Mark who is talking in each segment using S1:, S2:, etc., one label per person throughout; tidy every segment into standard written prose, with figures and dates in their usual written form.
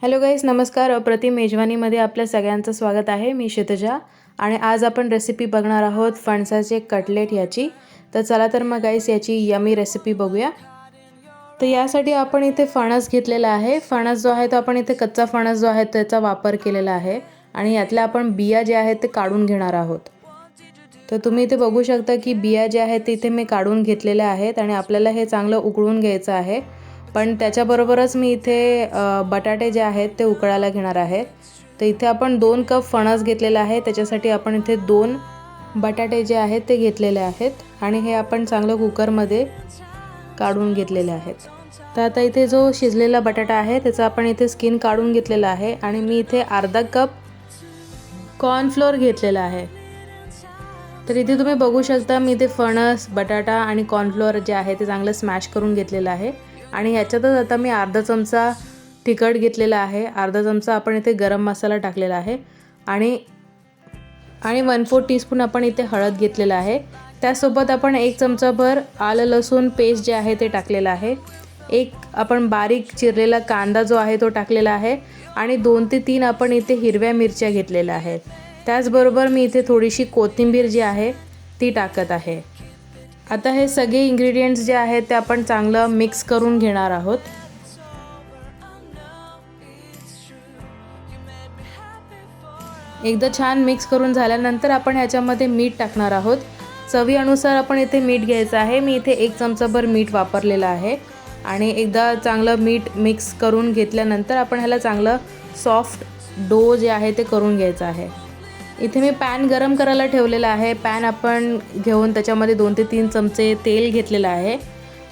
S1: Hello गाईस, नमस्कार. अप्रतिम मेजवानीमध्ये आपल्या सगळ्यांचं स्वागत आहे. मी क्षितिजा आणि आज आपण रेसिपी बघणार आहोत फणसाचे कटलेट याची. तर चला तर मग गाईस याची यमी रेसिपी बघूया. तर यासाठी आपण इथे फणस घेतलेला आहे. फणस जो आहे तो आपण इथे कच्चा फणस जो आहे त्याचा वापर केलेला आहे आणि यातल्या आपण बिया जे आहेत ते काढून घेणार आहोत. तर तुम्ही इथे बघू शकता की बिया जे आहेत ते इथे मी काढून घेतलेल्या आहेत आणि आपल्याला हे चांगलं उकळून घ्यायचं आहे. पण त्याच्याबरोबरच मी इथे बटाटे जे आहेत ते उकळायला घेणार आहे. तर इथे आपण 2 कप फणस घेतलेला आहे, त्याच्यासाठी आपण इथे 2 बटाटे जे आहेत ते घेतलेले आहेत आणि हे आपण चांगलं कुकरमध्ये काढून घेतलेले आहेत. तर आता इथे जो शिजलेला बटाटा आहे त्याचा आपण इथे स्किन काढून घेतलेला आहे आणि मी इथे अर्धा कप कॉर्नफ्लोअर घेतलेला आहे. तर इथे तुम्ही बघू शकता मी इथे फणस, बटाटा आणि कॉर्नफ्लोअर जे आहे ते चांगलं स्मॅश करून घेतलेलं आहे आणि ह्याच्यातच आता मी अर्धा चमचा तिखट घेतलेला आहे, अर्धा चमचा आपण इथे गरम मसाला टाकलेला आहे आणि 1/4 टीस्पून आपण इथे हळद घेतलेला आहे. त्यासोबत आपण 1 चमचाभर आलं लसूण पेस्ट जे आहे ते टाकलेलं आहे. एक आपण बारीक चिरलेला कांदा जो आहे तो टाकलेला आहे आणि 2 ते 3 आपण इथे हिरव्या मिरच्या घेतलेल्या आहेत. त्याचबरोबर मी इथे थोडीशी कोथिंबीर जी आहे ती टाकत आहे. आता हे सगळे इन्ग्रेडियंट्स जे आहेत ते आपण चांगलं मिक्स करून घेणार आहोत. एकदा छान मिक्स करून झाल्यानंतर आपण ह्याच्यामध्ये मीठ टाकणार आहोत. चवीनुसार आपण इथे मीठ घ्यायचं आहे. मी इथे 1 चमचाभर मीठ वापरलेलं आहे आणि एकदा चांगलं मीठ मिक्स करून घेतल्यानंतर आपण ह्याला चांगलं सॉफ्ट डो जे आहे ते करून घ्यायचं आहे. इथे मी पॅन गरम करायला ठेवलेला आहे. पॅन आपण घेऊन त्याच्यामध्ये 2 ते 3 चमचे तेल घेतलेलं आहे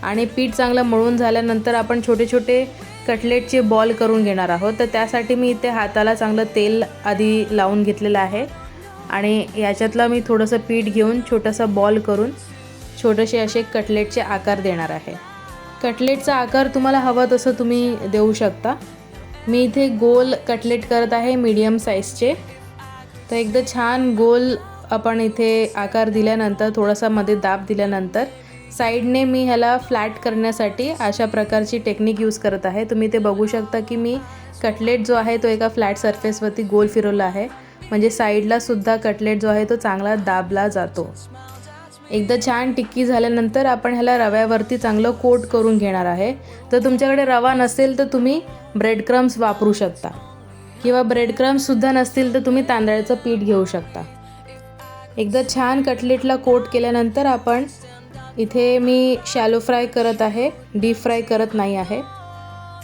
S1: आणि पीठ चांगलं मळून झाल्यानंतर आपण छोटे छोटे कटलेटचे बॉल करून घेणार आहोत. तर त्यासाठी मी इथे हाताला चांगलं तेल आधी लावून घेतलेलं आहे आणि याच्यातलं मी थोडंसं पीठ घेऊन छोटासा बॉल करून छोटेसे असे कटलेटचे आकार देणार आहे. कटलेटचा आकार तुम्हाला हवा तसं तुम्ही देऊ शकता. मी इथे गोल कटलेट करत आहे मीडियम साईजचे. तर एकदा छान गोल आपण इथे आकार दिल्यानंतर थोडासा मध्ये दाब दिल्यानंतर साईडने मी ह्याला फ्लॅट करण्यासाठी अशा प्रकारची टेक्निक यूज करत आहे. तुम्ही ते बघू शकता की मी कटलेट जो आहे तो एका फ्लॅट सरफेसवरती गोल फिरवला आहे, म्हणजे साईडला सुद्धा कटलेट जो आहे तो चांगला दाबला जातो. एकदा छान टिक्की झाल्यानंतर आपण ह्याला रव्यावरती चांगलं कोट करून घेणार आहे. तर तुमच्याकडे रवा नसेल तर तुम्ही ब्रेड क्रम्स वापरू शकता किंवा ब्रेड क्रम्ससुद्धा नसतील तर तुम्ही तांदळाचं पीठ घेऊ शकता. एकदा छान कटलेटला कोट केल्यानंतर आपण इथे मी शॅलो फ्राय करत आहे, डीप फ्राय करत नाही आहे.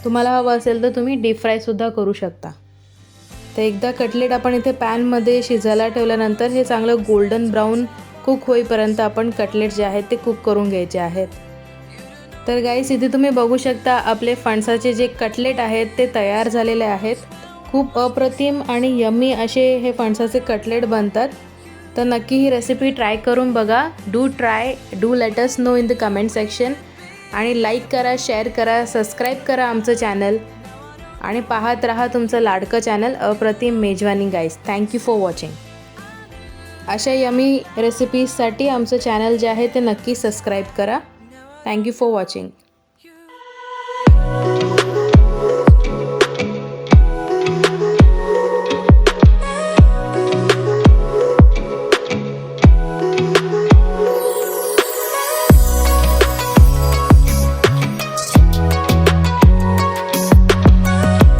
S1: तुम्हाला हवं असेल तर तुम्ही डीप फ्रायसुद्धा करू शकता. तर एकदा कटलेट आपण इथे पॅनमध्ये शिजायला ठेवल्यानंतर हे चांगलं गोल्डन ब्राऊन कुक होईपर्यंत आपण कटलेट जे आहेत ते कुक करून घ्यायचे आहेत. तर गाईस इथे तुम्ही बघू शकता आपले फणसाचे जे कटलेट आहेत ते तयार झालेले आहेत. खूप अप्रतिम आणि यम्मी असे हे फणसाचे कटलेट बनतात. तर नक्की ही रेसिपी ट्राय करून बघा. Do let us know in the comment section आणि लाईक करा, शेअर करा, सबस्क्राईब करा आमचं चॅनल आणि पाहत राहा तुमचं लाडकं चॅनल अप्रतिम मेजवानी गाईस. Thank you for watching. अशा यमी रेसिपीजसाठी आमचं चॅनल जे आहे ते नक्की सबस्क्राईब करा. Thank you for watching.